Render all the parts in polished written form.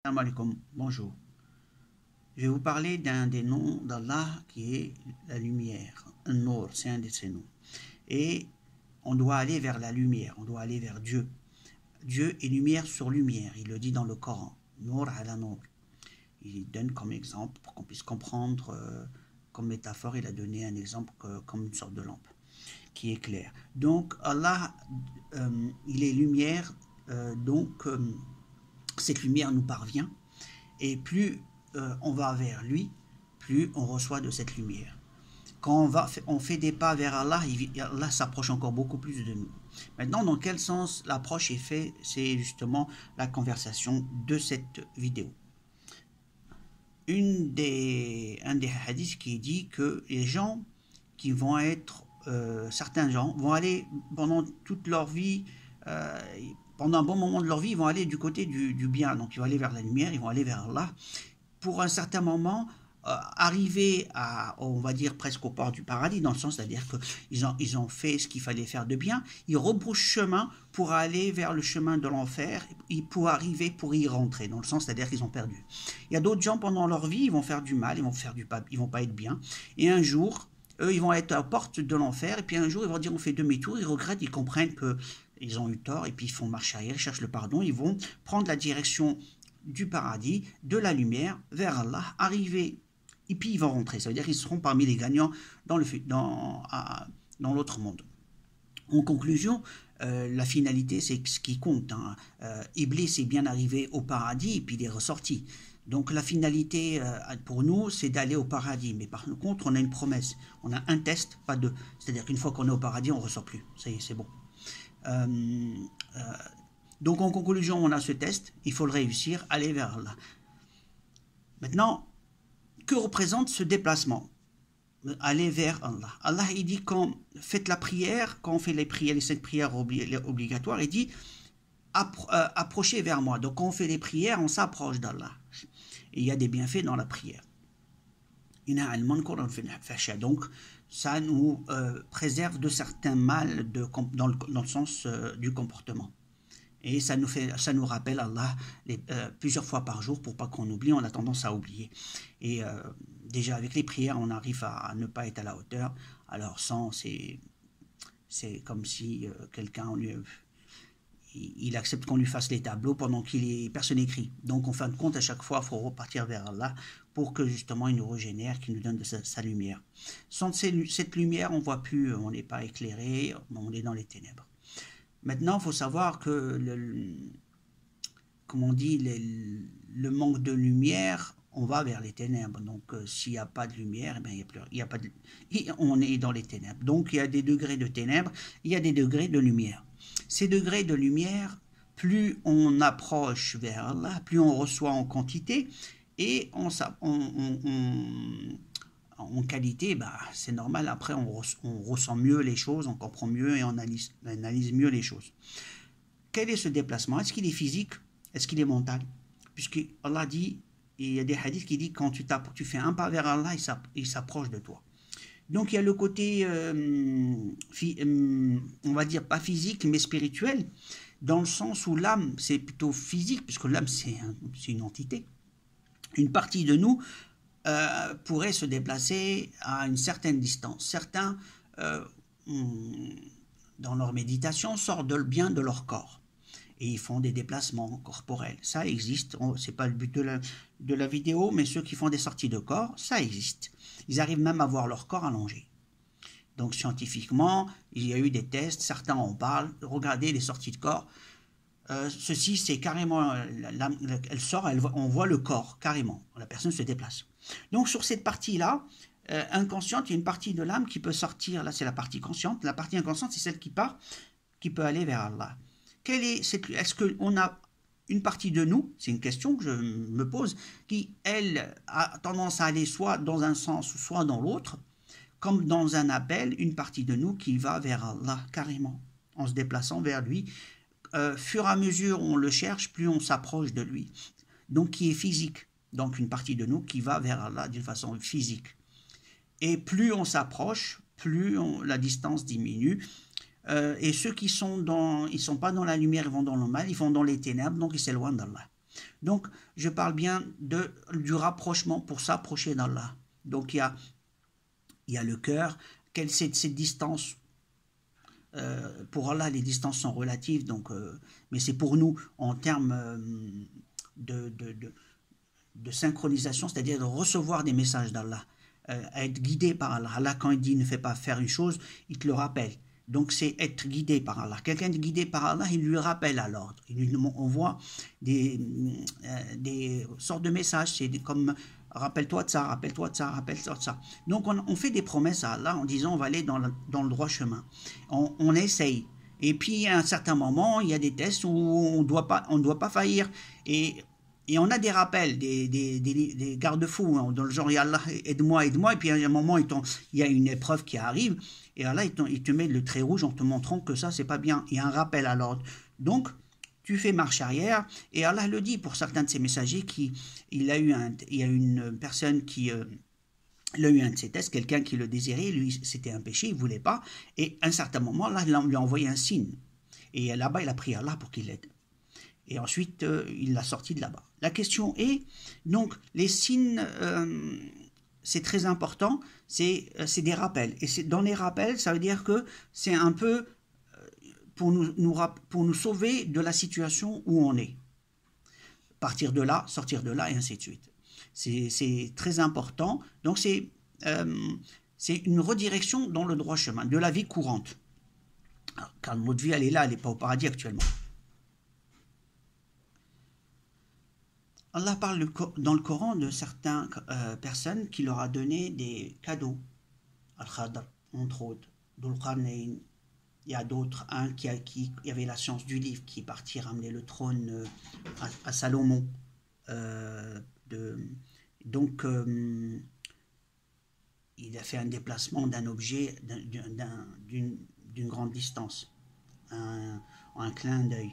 Salam alaikum, bonjour. Je vais vous parler d'un des noms d'Allah qui est la lumière. Nour, c'est un de ses noms. Et on doit aller vers la lumière, on doit aller vers Dieu. Dieu est lumière sur lumière, il le dit dans le Coran. Nour ala nour. Il donne comme exemple, pour qu'on puisse comprendre, comme métaphore, il a donné un exemple comme une sorte de lampe qui éclaire. Donc Allah, il est lumière, cette lumière nous parvient. Et plus on va vers lui, plus on reçoit de cette lumière. Quand on fait des pas vers Allah, Allah s'approche encore beaucoup plus de nous. Maintenant, dans quel sens l'approche est faite, c'est justement la conversation de cette vidéo. Un des hadiths qui dit que les gens qui vont être, certains gens vont aller pendant toute leur vie, pendant un bon moment de leur vie, ils vont aller du côté du bien. Donc ils vont aller vers la lumière, ils vont aller vers Allah. Pour un certain moment, arriver à, on va dire, presque au port du paradis, dans le sens, c'est-à-dire qu'ils ont fait ce qu'il fallait faire de bien, ils rebroussent chemin pour aller vers le chemin de l'enfer, pour arriver, pour y rentrer, dans le sens, c'est-à-dire qu'ils ont perdu. Il y a d'autres gens, pendant leur vie, ils vont faire du mal, ils vont pas être bien, et un jour, eux, ils vont être à la porte de l'enfer, et puis un jour, ils vont dire, on fait demi-tour, ils regrettent, ils comprennent qu'ils ont eu tort, et puis ils font marche arrière, ils cherchent le pardon, ils vont prendre la direction du paradis, de la lumière, vers Allah, arriver, et puis ils vont rentrer. Ça veut dire qu'ils seront parmi les gagnants dans l'autre monde. En conclusion, la finalité, c'est ce qui compte. Iblis est bien arrivé au paradis, et puis il est ressorti. Donc la finalité pour nous, c'est d'aller au paradis. Mais par contre, on a une promesse. On a un test, pas deux. C'est-à-dire qu'une fois qu'on est au paradis, on ne ressort plus. Ça y est, c'est bon. Donc en conclusion, on a ce test, il faut le réussir, aller vers Allah. Maintenant, que représente ce déplacement? Aller vers Allah. Allah, il dit quand faites la prière, quand on fait les prières, les 5 prières obligatoires, il dit approchez vers moi. Donc quand on fait les prières, on s'approche d'Allah. Et il y a des bienfaits dans la prière. Donc ça nous préserve de certains mal dans le sens du comportement. Et ça nous rappelle Allah plusieurs fois par jour pour pas qu'on oublie, on a tendance à oublier. Et déjà avec les prières, on arrive à ne pas être à la hauteur. Alors c'est comme si quelqu'un il accepte qu'on lui fasse les tableaux pendant personne n'écrit. Donc en fin de compte, à chaque fois, il faut repartir vers Allah pour que justement il nous régénère, qu'il nous donne de sa lumière. Sans cette lumière, on ne voit plus, on n'est pas éclairé, on est dans les ténèbres. Maintenant, il faut savoir que, comme on dit, le manque de lumière, on va vers les ténèbres. Donc, s'il n'y a pas de lumière, eh bien, on est dans les ténèbres. Donc, il y a des degrés de ténèbres, il y a des degrés de lumière. Ces degrés de lumière, plus on approche vers Allah, plus on reçoit en quantité, et en qualité, c'est normal, après on ressent mieux les choses, on comprend mieux et on analyse mieux les choses. Quel est ce déplacement? Est-ce qu'il est physique? Est-ce qu'il est mental? Puisque Allah dit, et il y a des hadiths qui disent quand tu fais un pas vers Allah, il s'approche de toi. Donc il y a le côté, on va dire pas physique, mais spirituel, dans le sens où l'âme, c'est plutôt physique, puisque l'âme, c'est une entité. Une partie de nous pourrait se déplacer à une certaine distance. Certains, dans leur méditation, sortent bien de leur corps et ils font des déplacements corporels. Ça existe, ce n'est pas le but de la vidéo, mais ceux qui font des sorties de corps, ça existe. Ils arrivent même à voir leur corps allongé. Donc scientifiquement, il y a eu des tests, certains en parlent, regardez les sorties de corps. Ceci, c'est carrément, elle sort, on voit le corps, carrément, la personne se déplace. Donc sur cette partie-là, inconsciente, il y a une partie de l'âme qui peut sortir, là c'est la partie consciente, la partie inconsciente c'est celle qui peut aller vers Allah. Est-ce qu'on a une partie de nous, c'est une question que je me pose, qui elle a tendance à aller soit dans un sens, soit dans l'autre, comme dans un appel, une partie de nous qui va vers Allah carrément, en se déplaçant vers lui. Fur et à mesure on le cherche, plus on s'approche de lui. Donc qui est physique. Donc une partie de nous qui va vers Allah d'une façon physique. Et plus on s'approche, plus la distance diminue. Et ceux qui sont ils sont pas dans la lumière, ils vont dans le mal, ils vont dans les ténèbres, donc ils s'éloignent d'Allah. Donc, je parle bien du rapprochement pour s'approcher d'Allah. Donc, il y a le cœur. Quelle c'est cette distance? Pour Allah, les distances sont relatives, donc, mais c'est pour nous en termes de, de, de, de synchronisation, c'est-à-dire de recevoir des messages d'Allah, être guidé par Allah. Allah, quand il dit ne fais pas faire une chose, il te le rappelle. Donc c'est être guidé par Allah. Quelqu'un de guidé par Allah, il lui rappelle à l'ordre. On voit des sortes de messages, c'est comme rappelle-toi de ça, rappelle-toi de ça, rappelle-toi de ça. Donc on fait des promesses à Allah en disant on va aller dans le droit chemin. On essaye. Et puis à un certain moment, il y a des tests où on ne doit pas faillir. Et on a des rappels, des garde-fous, hein, dans le genre, Allah, aide-moi, aide-moi, et puis à un moment, il y a une épreuve qui arrive, et Allah, il te met le trait rouge en te montrant que ça, c'est pas bien. Il y a un rappel à l'ordre. Donc, tu fais marche arrière, et Allah le dit pour certains de ses messagers, il y a une personne qui... il a eu un de ses tests, quelqu'un qui le désirait, lui, c'était un péché, il ne voulait pas, et à un certain moment, là, il lui a envoyé un signe. Et là-bas, il a prié Allah pour qu'il l'aide. Et ensuite, il l'a sorti de là-bas. La question est, donc, les signes, c'est très important, c'est des rappels. Et dans les rappels, ça veut dire que c'est un peu pour nous sauver de la situation où on est. Partir de là, sortir de là, et ainsi de suite. C'est très important. Donc, c'est une redirection dans le droit chemin, de la vie courante. Alors, car notre vie, elle est là, elle n'est pas au paradis actuellement. Allah parle dans le Coran de certaines personnes qui leur a donné des cadeaux. Al-Khadr, entre autres, Dhul-Qarnayn. Il y a d'autres, un qui avait la science du livre, qui est parti ramener le trône à Salomon. Donc, il a fait un déplacement d'un objet d'une grande distance, un clin d'œil.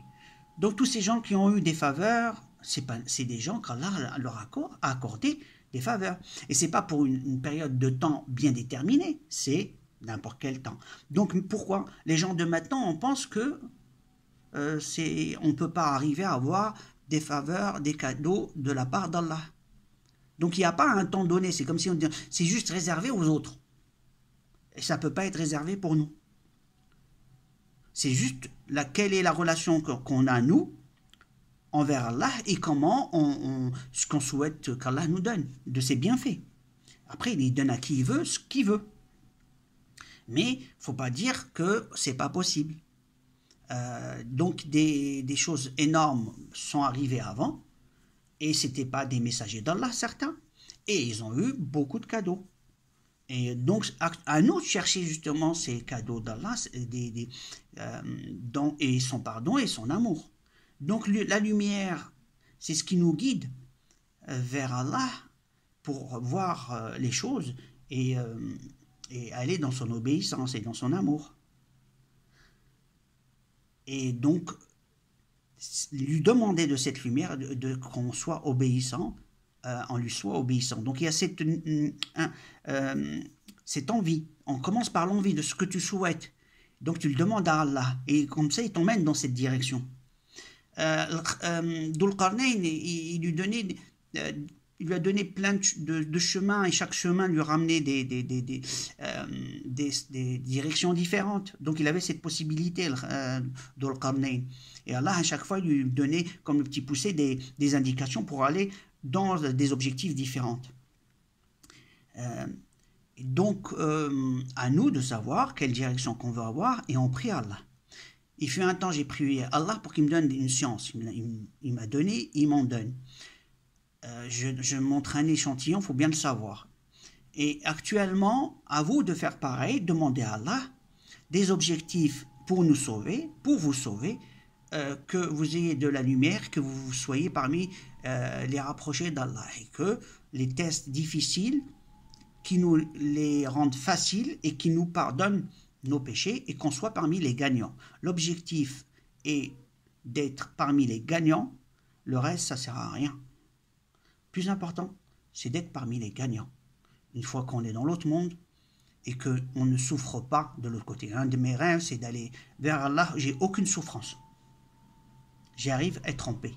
Donc tous ces gens qui ont eu des faveurs, c'est des gens qu'Allah leur a accordé des faveurs. Et ce n'est pas pour une période de temps bien déterminée, c'est n'importe quel temps. Donc pourquoi les gens de maintenant, on pense que on ne peut pas arriver à avoir des faveurs, des cadeaux de la part d'Allah. Donc il n'y a pas un temps donné, c'est comme si on disait, c'est juste réservé aux autres. Et ça ne peut pas être réservé pour nous. C'est juste quelle est la relation qu'on a, nous, envers Allah, et comment ce qu'on souhaite qu'Allah nous donne, de ses bienfaits. Après, il donne à qui il veut ce qu'il veut. Mais il ne faut pas dire que ce n'est pas possible. Donc des choses énormes sont arrivées avant, et ce n'étaient pas des messagers d'Allah, certains, et ils ont eu beaucoup de cadeaux. Et donc, à nous de chercher justement ces cadeaux d'Allah, et son pardon et son amour. Donc, la lumière, c'est ce qui nous guide vers Allah pour voir les choses et aller dans son obéissance et dans son amour. Et donc, lui demander de cette lumière, qu'on soit obéissant, on lui soit obéissant. Donc il y a cette envie. On commence par l'envie de ce que tu souhaites. Donc tu le demandes à Allah. Et comme ça, il t'emmène dans cette direction. Dhul-Qarnayn, il lui a donné plein de chemins, et chaque chemin lui ramenait des directions différentes. Donc il avait cette possibilité, Dhul-Qarnayn. Et Allah, à chaque fois, lui donnait, comme le petit poussé, des indications pour aller dans des objectifs différents. Donc, à nous de savoir quelle direction qu'on veut avoir, et on prie Allah. Il fut un temps, j'ai prié Allah pour qu'il me donne une science. Il m'a donné, il m'en donne. Je montre un échantillon, il faut bien le savoir. Et actuellement, à vous de faire pareil, demandez à Allah des objectifs pour nous sauver, pour vous sauver, que vous ayez de la lumière, que vous soyez parmi les rapprochés d'Allah, et que les tests difficiles, qui nous les rendent faciles et qui nous pardonnent nos péchés, et qu'on soit parmi les gagnants. L'objectif est d'être parmi les gagnants, le reste, ça ne sert à rien. Plus important, c'est d'être parmi les gagnants. Une fois qu'on est dans l'autre monde et qu'on ne souffre pas de l'autre côté. Un de mes rêves, c'est d'aller vers Allah, j'ai aucune souffrance. J'arrive à être en paix.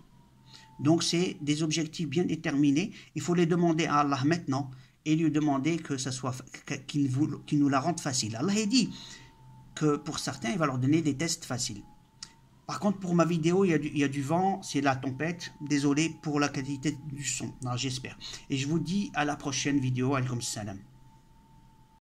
Donc c'est des objectifs bien déterminés. Il faut les demander à Allah maintenant et lui demander que ça soit qu'il nous la rende facile. Allah a dit que pour certains, il va leur donner des tests faciles. Par contre, pour ma vidéo, il y a du vent, c'est la tempête. Désolé pour la qualité du son. J'espère. Et je vous dis à la prochaine vidéo. Alaykoum salam.